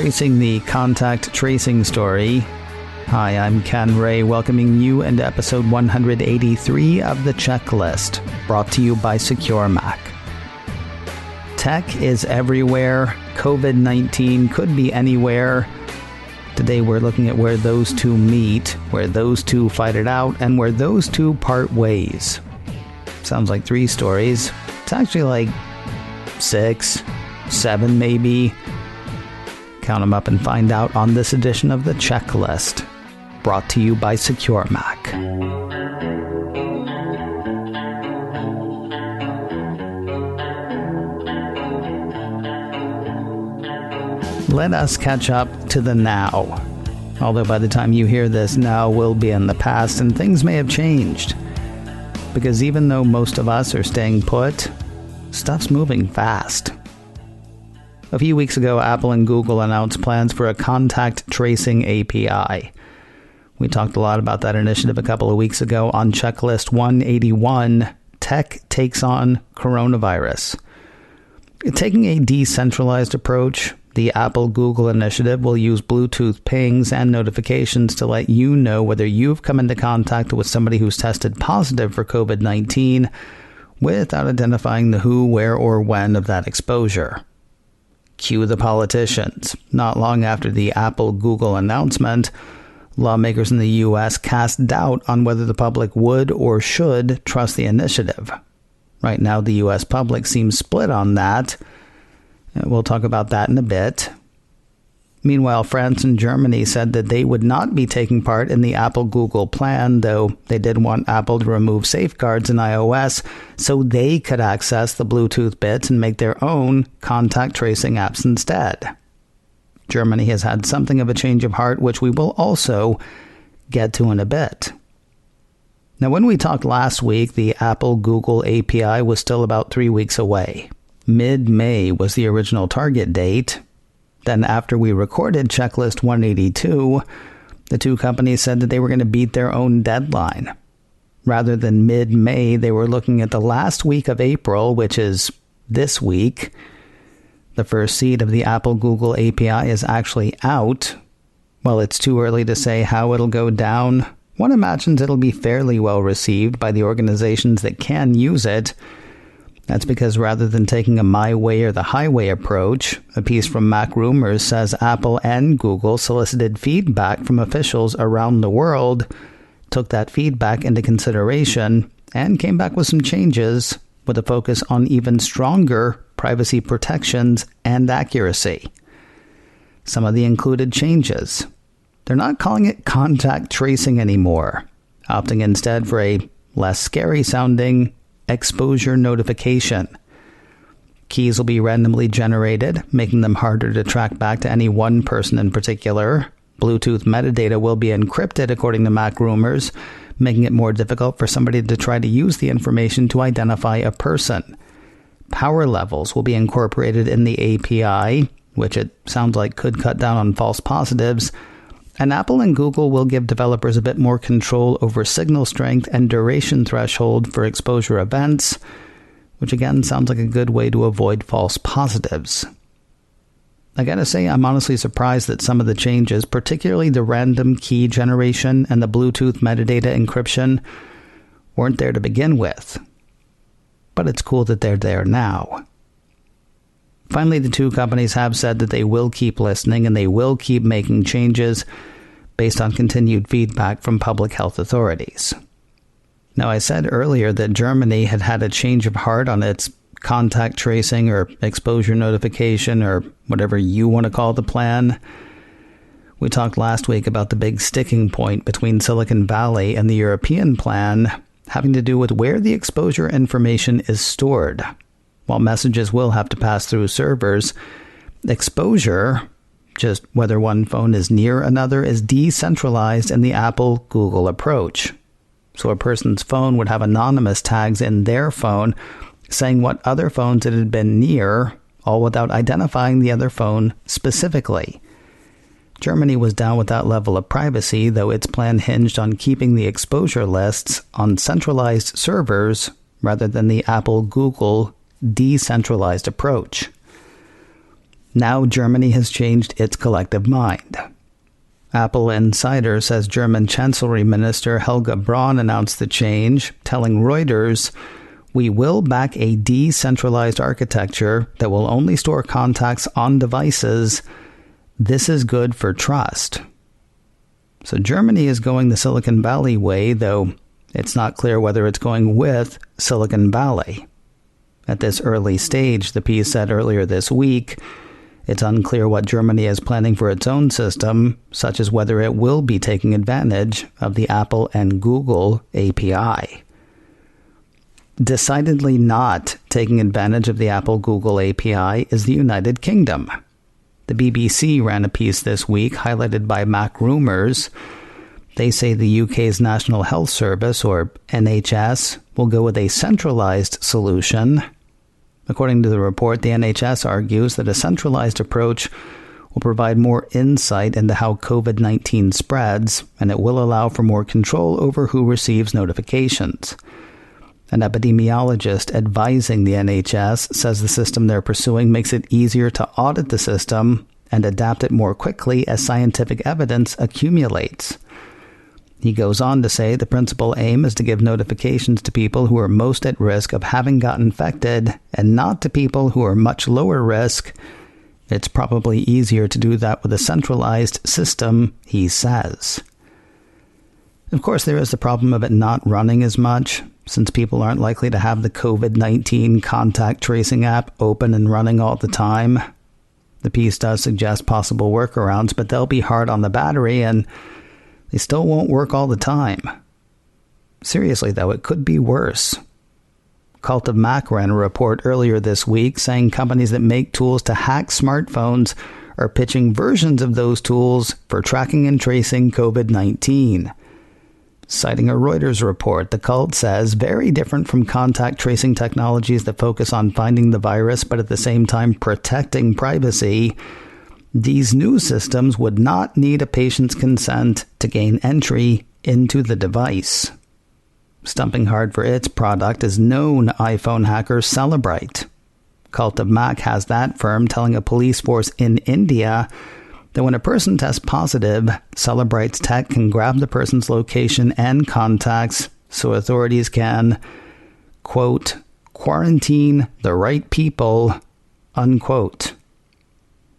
tracing the contact tracing story. Hi, I'm Ken Ray, welcoming you into episode 183 of The Checklist, brought to you by SecureMac. Tech is everywhere. COVID-19 could be anywhere. Today we're looking at where those two meet, where those two fight it out, and where those two part ways. Sounds like 3 stories. It's actually like 6, 7 maybe. Count them up and find out on this edition of The Checklist, brought to you by SecureMac. Let us catch up to the now. Although by the time you hear this, now will be in the past and things may have changed. Because even though most of us are staying put, stuff's moving fast. A few weeks ago, Apple and Google announced plans for a contact tracing API. We talked a lot about that initiative a couple of weeks ago on Checklist 181, Tech Takes on Coronavirus. Taking a decentralized approach, the Apple-Google initiative will use Bluetooth pings and notifications to let you know whether you've come into contact with somebody who's tested positive for COVID-19 without identifying the who, where, or when of that exposure. Cue the politicians. Not long after the Apple-Google announcement, lawmakers in the U.S. cast doubt on whether the public would or should trust the initiative. Right now, the U.S. public seems split on that. We'll talk about that in a bit. Meanwhile, France and Germany said that they would not be taking part in the Apple-Google plan, though they did want Apple to remove safeguards in iOS so they could access the Bluetooth bits and make their own contact tracing apps instead. Germany has had something of a change of heart, which we will also get to in a bit. Now, when we talked last week, the Apple-Google API was still about 3 weeks away. Mid-May was the original target date. Then after we recorded Checklist 182, the two companies said that they were going to beat their own deadline. Rather than mid-May, they were looking at the last week of April, which is this week. The first seed of the Apple-Google API is actually out. While it's too early to say how it'll go down, one imagines it'll be fairly well received by the organizations that can use it. That's because rather than taking a my way or the highway approach, a piece from Mac Rumors says Apple and Google solicited feedback from officials around the world, took that feedback into consideration, and came back with some changes with a focus on even stronger privacy protections and accuracy. Some of the included changes. They're not calling it contact tracing anymore, opting instead for a less scary sounding exposure notification. Keys will be randomly generated, making them harder to track back to any one person in particular. Bluetooth metadata will be encrypted, according to Mac Rumors, making it more difficult for somebody to try to use the information to identify a person. Power levels will be incorporated in the API, which it sounds like could cut down on false positives. And Apple and Google will give developers a bit more control over signal strength and duration threshold for exposure events, which again sounds like a good way to avoid false positives. I gotta say, I'm honestly surprised that some of the changes, particularly the random key generation and the Bluetooth metadata encryption, weren't there to begin with. But it's cool that they're there now. Finally, the two companies have said that they will keep listening and they will keep making changes based on continued feedback from public health authorities. Now, I said earlier that Germany had had a change of heart on its contact tracing or exposure notification or whatever you want to call the plan. We talked last week about the big sticking point between Silicon Valley and the European plan having to do with where the exposure information is stored. While messages will have to pass through servers, exposure, just whether one phone is near another, is decentralized in the Apple-Google approach. So a person's phone would have anonymous tags in their phone saying what other phones it had been near, all without identifying the other phone specifically. Germany was down with that level of privacy, though its plan hinged on keeping the exposure lists on centralized servers rather than the Apple-Google decentralized approach. Now Germany has changed its collective mind. Apple Insider says German Chancellery Minister Helge Braun announced the change, telling Reuters, "We will back a decentralized architecture that will only store contacts on devices. This is good for trust." So Germany is going the Silicon Valley way, though it's not clear whether it's going with Silicon Valley. At this early stage, the piece said earlier this week, it's unclear what Germany is planning for its own system, such as whether it will be taking advantage of the Apple and Google API. Decidedly not taking advantage of the Apple-Google API is the United Kingdom. The BBC ran a piece this week highlighted by Mac Rumors. They say the UK's National Health Service, or NHS, will go with a centralized solution. According to the report, the NHS argues that a centralized approach will provide more insight into how COVID-19 spreads, and it will allow for more control over who receives notifications. An epidemiologist advising the NHS says the system they're pursuing makes it easier to audit the system and adapt it more quickly as scientific evidence accumulates. He goes on to say the principal aim is to give notifications to people who are most at risk of having got infected and not to people who are much lower risk. It's probably easier to do that with a centralized system, he says. Of course, there is the problem of it not running as much, since people aren't likely to have the COVID-19 contact tracing app open and running all the time. The piece does suggest possible workarounds, but they'll be hard on the battery and they still won't work all the time. Seriously, though, it could be worse. Cult of Mac ran a report earlier this week saying companies that make tools to hack smartphones are pitching versions of those tools for tracking and tracing COVID-19. Citing a Reuters report, the cult says, very different from contact tracing technologies that focus on finding the virus but at the same time protecting privacy, these new systems would not need a patient's consent to gain entry into the device. Stumping hard for its product is known iPhone hacker Cellebrite. Cult of Mac has that firm telling a police force in India that when a person tests positive, Cellebrite's tech can grab the person's location and contacts so authorities can, quote, quarantine the right people, unquote.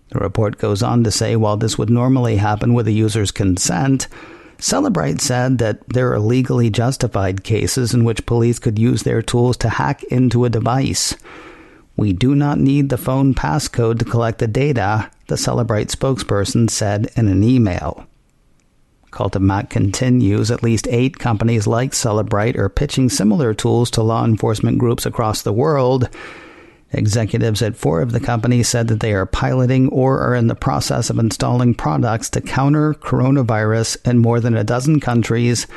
The report goes on to say while this would normally happen with a user's consent, Cellebrite said that there are legally justified cases in which police could use their tools to hack into a device. We do not need the phone passcode to collect the data, the Cellebrite spokesperson said in an email. Cult of Mac continues, at least 8 companies like Cellebrite are pitching similar tools to law enforcement groups across the world. Executives at 4 of the companies said that they are piloting or are in the process of installing products to counter coronavirus in more than a dozen countries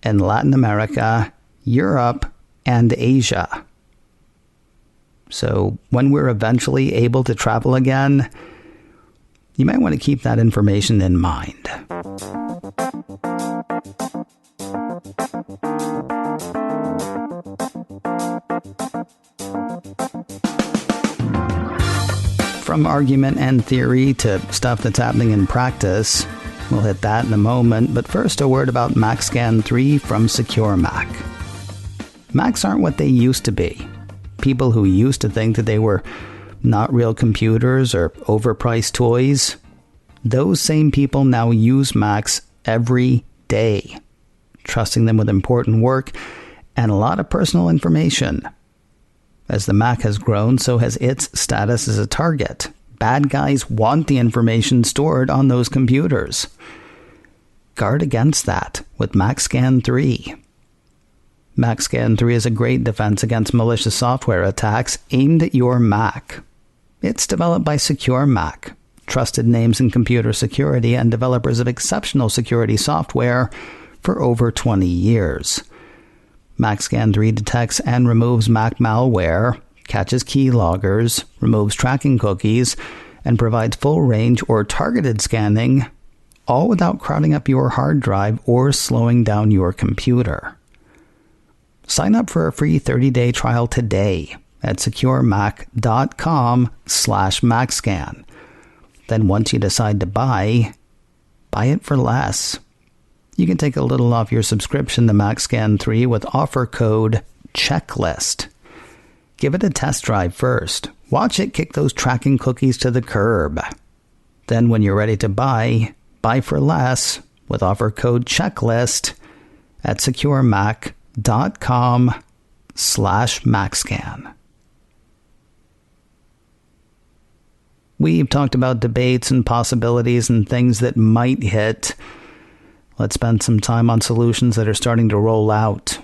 in Latin America, Europe, and Asia. So when we're eventually able to travel again, you might want to keep that information in mind. From argument and theory to stuff that's happening in practice, we'll hit that in a moment, but first a word about MacScan 3 from Secure Mac. Macs aren't what they used to be. People who used to think that they were not real computers or overpriced toys, those same people now use Macs every day, trusting them with important work and a lot of personal information. As the Mac has grown, so has its status as a target. Bad guys want the information stored on those computers. Guard against that with MacScan 3. MacScan 3 is a great defense against malicious software attacks aimed at your Mac. It's developed by Secure Mac, trusted names in computer security and developers of exceptional security software for over 20 years. MacScan 3 detects and removes Mac malware, catches keyloggers, removes tracking cookies, and provides full-range or targeted scanning, all without crowding up your hard drive or slowing down your computer. Sign up for a free 30-day trial today at securemac.com/MacScan. Then once you decide to buy it for less. You can take a little off your subscription to MaxScan 3 with offer code CHECKLIST. Give it a test drive first. Watch it kick those tracking cookies to the curb. Then when you're ready to buy for less with offer code CHECKLIST at securemac.com/MaxScan. We've talked about debates and possibilities and things that might hit. Let's spend some time on solutions that are starting to roll out.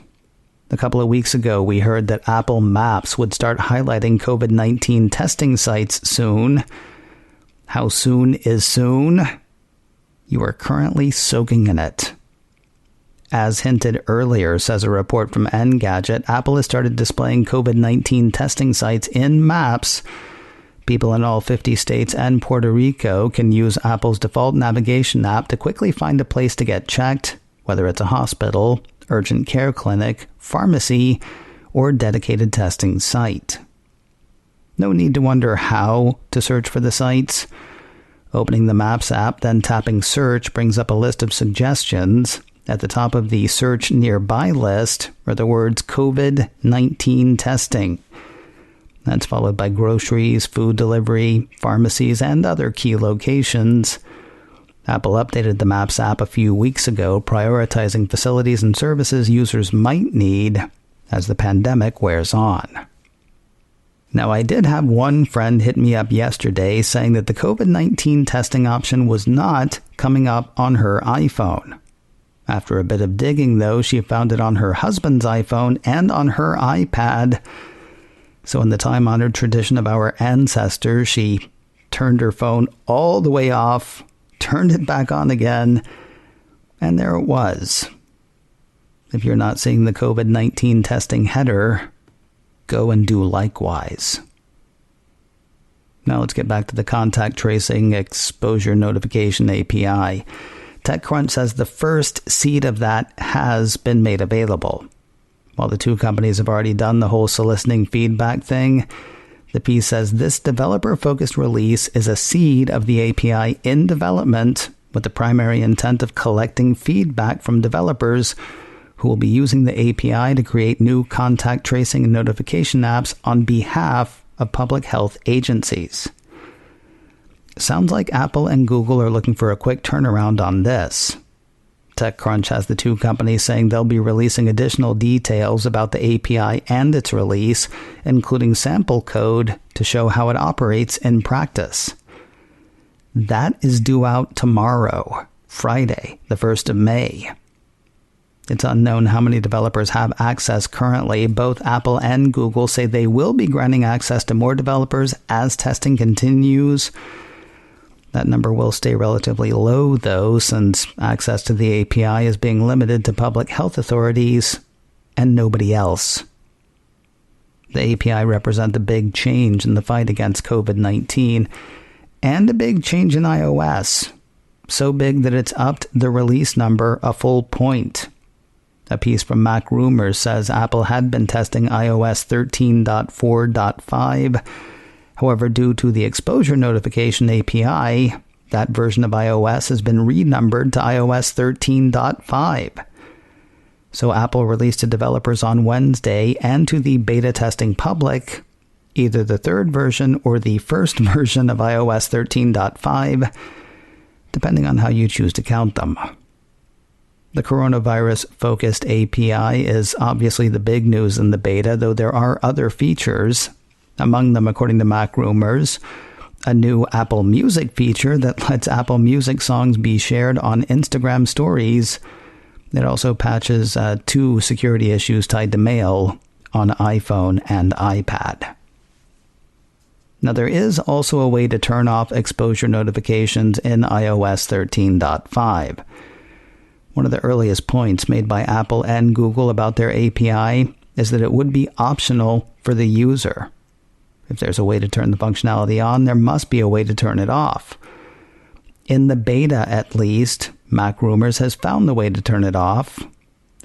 A couple of weeks ago, we heard that Apple Maps would start highlighting COVID-19 testing sites soon. How soon is soon? You are currently soaking in it. As hinted earlier, says a report from Engadget, Apple has started displaying COVID-19 testing sites in Maps. People in all 50 states and Puerto Rico can use Apple's default navigation app to quickly find a place to get checked, whether it's a hospital, urgent care clinic, pharmacy, or dedicated testing site. No need to wonder how to search for the sites. Opening the Maps app, then tapping search brings up a list of suggestions. At the top of the search nearby list are the words COVID-19 testing. That's followed by groceries, food delivery, pharmacies, and other key locations. Apple updated the Maps app a few weeks ago, prioritizing facilities and services users might need as the pandemic wears on. Now, I did have one friend hit me up yesterday saying that the COVID-19 testing option was not coming up on her iPhone. After a bit of digging, though, she found it on her husband's iPhone and on her iPad. So in the time-honored tradition of our ancestors, she turned her phone all the way off, turned it back on again, and there it was. If you're not seeing the COVID-19 testing header, go and do likewise. Now let's get back to the contact tracing exposure notification API. TechCrunch says the first seed of that has been made available. While the two companies have already done the whole soliciting feedback thing, the piece says this developer-focused release is a seed of the API in development with the primary intent of collecting feedback from developers who will be using the API to create new contact tracing and notification apps on behalf of public health agencies. Sounds like Apple and Google are looking for a quick turnaround on this. TechCrunch has the two companies saying they'll be releasing additional details about the API and its release, including sample code to show how it operates in practice. That is due out tomorrow, Friday, the 1st of May. It's unknown how many developers have access currently. Both Apple and Google say they will be granting access to more developers as testing continues. That number will stay relatively low, though, since access to the API is being limited to public health authorities and nobody else. The API represents a big change in the fight against COVID-19 and a big change in iOS. So big that it's upped the release number a full point. A piece from Mac Rumors says Apple had been testing iOS 13.4.5. However, due to the exposure notification API, that version of iOS has been renumbered to iOS 13.5. So Apple released to developers on Wednesday and to the beta testing public either the third version or the first version of iOS 13.5, depending on how you choose to count them. The coronavirus-focused API is obviously the big news in the beta, though there are other features. Among them, according to Mac Rumors, a new Apple Music feature that lets Apple Music songs be shared on Instagram stories. It also patches 2 security issues tied to mail on iPhone and iPad. Now, there is also a way to turn off exposure notifications in iOS 13.5. One of the earliest points made by Apple and Google about their API is that it would be optional for the user. If there's a way to turn the functionality on, there must be a way to turn it off. In the beta, at least, Mac Rumors has found the way to turn it off.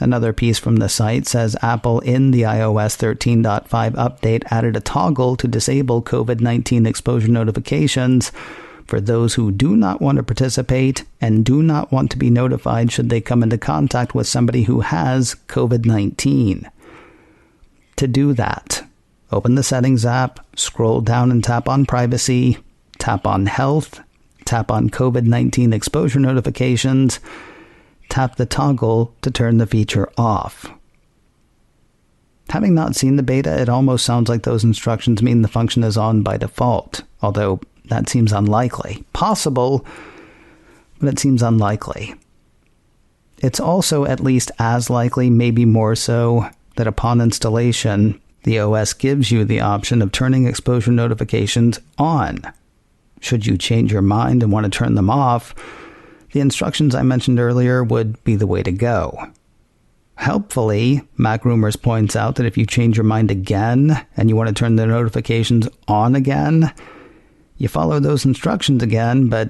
Another piece from the site says Apple in the iOS 13.5 update added a toggle to disable COVID-19 exposure notifications, for those who do not want to participate and do not want to be notified should they come into contact with somebody who has COVID-19. To do that, open the Settings app, scroll down and tap on Privacy, tap on Health, tap on COVID-19 exposure notifications, tap the toggle to turn the feature off. Having not seen the beta, it almost sounds like those instructions mean the function is on by default, although that seems unlikely. Possible, but it seems unlikely. It's also at least as likely, maybe more so, that upon installation, the OS gives you the option of turning exposure notifications on. Should you change your mind and want to turn them off, the instructions I mentioned earlier would be the way to go. Helpfully, MacRumors points out that if you change your mind again and you want to turn the notifications on again, you follow those instructions again, but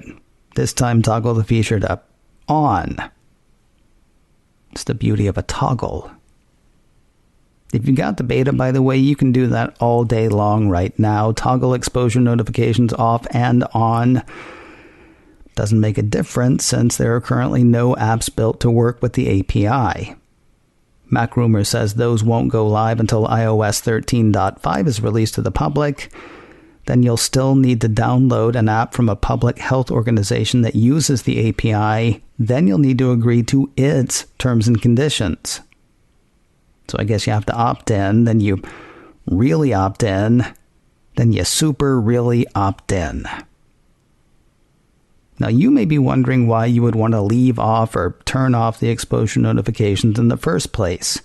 this time toggle the feature to on. It's the beauty of a toggle. If you got the beta, by the way, you can do that all day long right now. Toggle exposure notifications off and on. Doesn't make a difference since there are currently no apps built to work with the API. MacRumors says those won't go live until iOS 13.5 is released to the public. Then you'll still need to download an app from a public health organization that uses the API. Then you'll need to agree to its terms and conditions. So I guess you have to opt in, then you really opt in, then you super really opt in. Now you may be wondering why you would want to leave off or turn off the exposure notifications in the first place.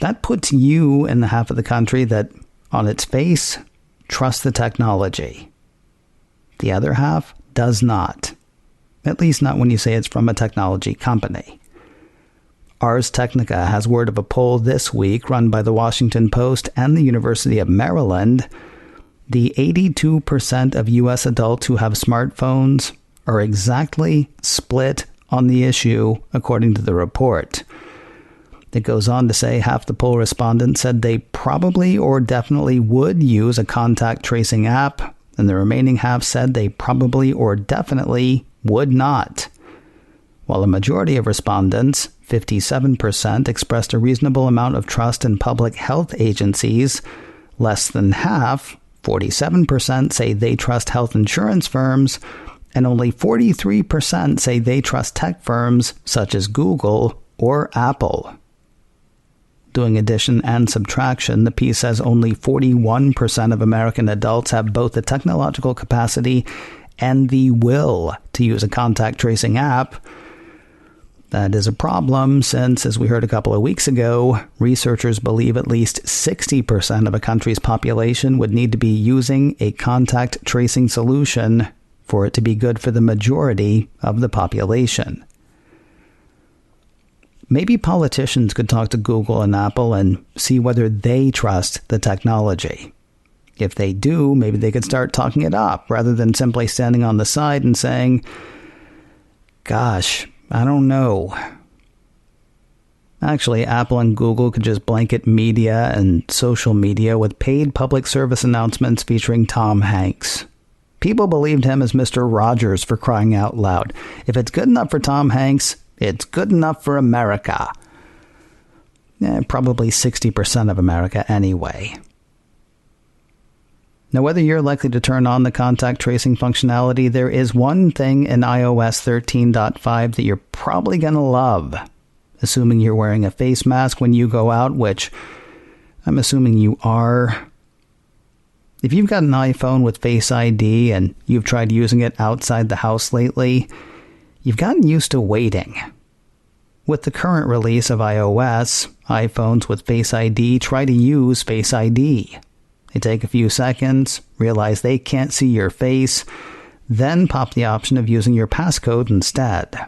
That puts you in the half of the country that, on its face, trusts the technology. The other half does not. At least not when you say it's from a technology company. Ars Technica has word of a poll this week run by the Washington Post and the University of Maryland. The 82% of U.S. adults who have smartphones are exactly split on the issue, according to the report. It goes on to say half the poll respondents said they probably or definitely would use a contact tracing app, and the remaining half said they probably or definitely would not. While a majority of respondents, 57%, expressed a reasonable amount of trust in public health agencies, less than half, 47%, say they trust health insurance firms, and only 43% say they trust tech firms such as Google or Apple. Doing addition and subtraction, the piece says only 41% of American adults have both the technological capacity and the will to use a contact tracing app. That is a problem since, as we heard a couple of weeks ago, researchers believe at least 60% of a country's population would need to be using a contact tracing solution for it to be good for the majority of the population. Maybe politicians could talk to Google and Apple and see whether they trust the technology. If they do, maybe they could start talking it up rather than simply standing on the side and saying, gosh, I don't know. Actually, Apple and Google could just blanket media and social media with paid public service announcements featuring Tom Hanks. People believed him as Mr. Rogers, for crying out loud. If it's good enough for Tom Hanks, it's good enough for America. Probably 60% of America anyway. Now, whether you're likely to turn on the contact tracing functionality, there is one thing in iOS 13.5 that you're probably going to love, assuming you're wearing a face mask when you go out, which I'm assuming you are. If you've got an iPhone with Face ID and you've tried using it outside the house lately, you've gotten used to waiting. With the current release of iOS, iPhones with Face ID try to use Face ID. They take a few seconds, realize they can't see your face, then pop the option of using your passcode instead.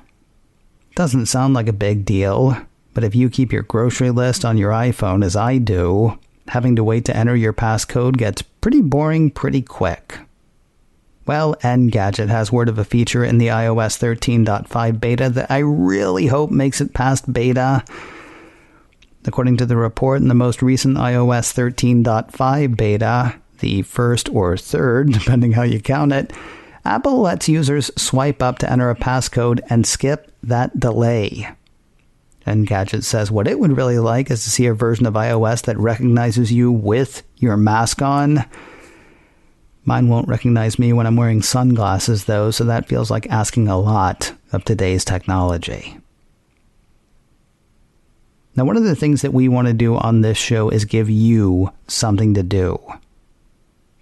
Doesn't sound like a big deal, but if you keep your grocery list on your iPhone as I do, having to wait to enter your passcode gets pretty boring pretty quick. Well, Engadget has word of a feature in the iOS 13.5 beta that I really hope makes it past beta. According to the report, in the most recent iOS 13.5 beta, the first or third, depending how you count it, Apple lets users swipe up to enter a passcode and skip that delay. Engadget says what it would really like is to see a version of iOS that recognizes you with your mask on. Mine won't recognize me when I'm wearing sunglasses, though, so that feels like asking a lot of today's technology. Now, one of the things that we want to do on this show is give you something to do.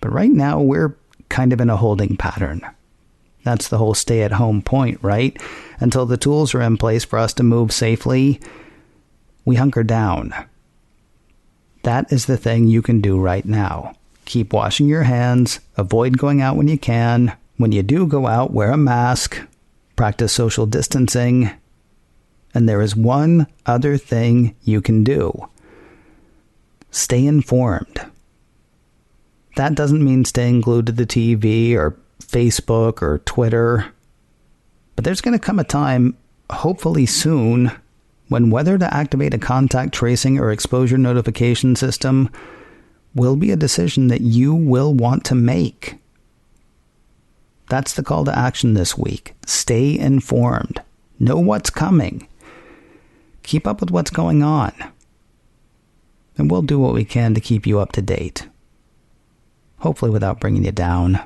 But right now, we're kind of in a holding pattern. That's the whole stay-at-home point, right? Until the tools are in place for us to move safely, we hunker down. That is the thing you can do right now. Keep washing your hands, avoid going out when you can. When you do go out, wear a mask, practice social distancing. And there is one other thing you can do. Stay informed. That doesn't mean staying glued to the TV or Facebook or Twitter. But there's going to come a time, hopefully soon, when whether to activate a contact tracing or exposure notification system will be a decision that you will want to make. That's the call to action this week. Stay informed. Know what's coming. Keep up with what's going on. And we'll do what we can to keep you up to date. Hopefully without bringing you down.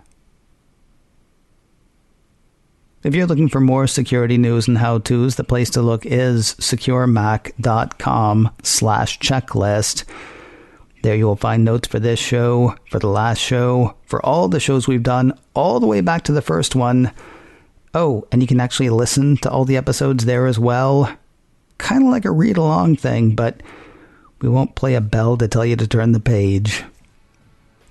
If you're looking for more security news and how-tos, the place to look is securemac.com/checklist. There you will find notes for this show, for the last show, for all the shows we've done, all the way back to the first one. Oh, and you can actually listen to all the episodes there as well. Kind of like a read-along thing, but we won't play a bell to tell you to turn the page.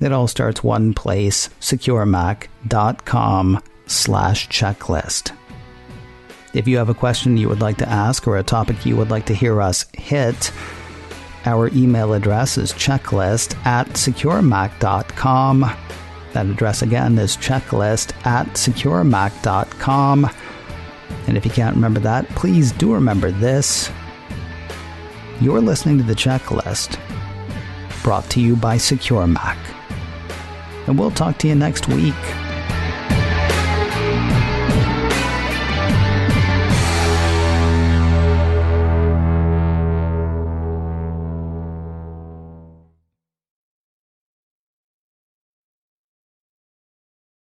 It all starts one place, securemac.com/checklist. If you have a question you would like to ask or a topic you would like to hear us hit, our email address is checklist@securemac.com. That address again is checklist@securemac.com. And if you can't remember that, please do remember this. You're listening to The Checklist, brought to you by Secure Mac. And we'll talk to you next week.